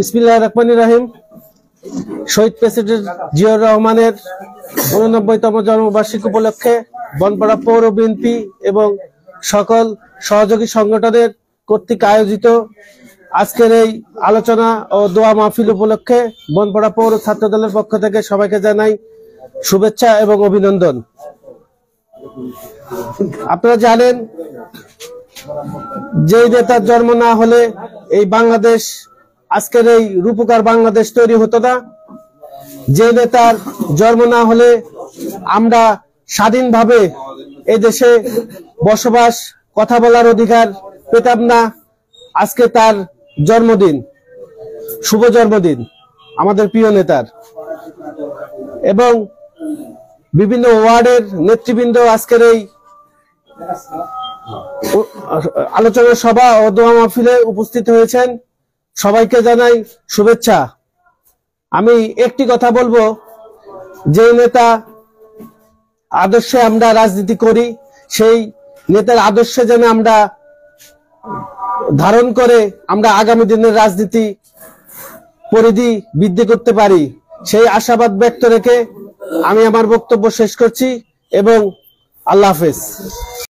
বিসমিল্লাহির রহমানির রহিম। শহীদ প্রেসিডেন্ট জিয়াউর রহমানের 89তম জন্মবার্ষিকী উপলক্ষে বনপাড়া পৌর বিএনপি এবং সকল সহযোগী সংগঠনের কর্তৃক আয়োজিত আজকের এই আলোচনা ও দোয়া মাহফিল উপলক্ষে বনপাড়া পৌর ছাত্র দলের পক্ষ থেকে সবাইকে জানাই শুভেচ্ছা এবং অভিনন্দন। আপনারা জানেন, যেই নেতার জন্ম না হলে এই বাংলাদেশ, আজকের এই রূপকার বাংলাদেশ তৈরি হতো না। যে নেতার জন্ম না হলে আমরা স্বাধীনভাবে এই দেশে বসবাস, কথা বলার অধিকার পেতাম না। আজকে তার জন্মদিন, শুভ জন্মদিন আমাদের প্রিয় নেতার, এবং বিভিন্ন ওয়ার্ডের নেতৃবৃন্দ আজকের এই আলোচনা সভা ও দোয়া মাহফিলে উপস্থিত হয়েছেন। সবাইকে জানাই শুভেচ্ছা। আমি একটি কথা বলবো, যে নেতা আদর্শে আমরা রাজনীতি করি, সেই নেতার আদর্শে যেন আমরা ধারণ করে আমরা আগামী দিনের রাজনীতি পরিধি বৃদ্ধি করতে পারি, সেই আশাবাদ ব্যক্ত রেখে আমি আমার বক্তব্য শেষ করছি এবং আল্লাহ হাফেজ।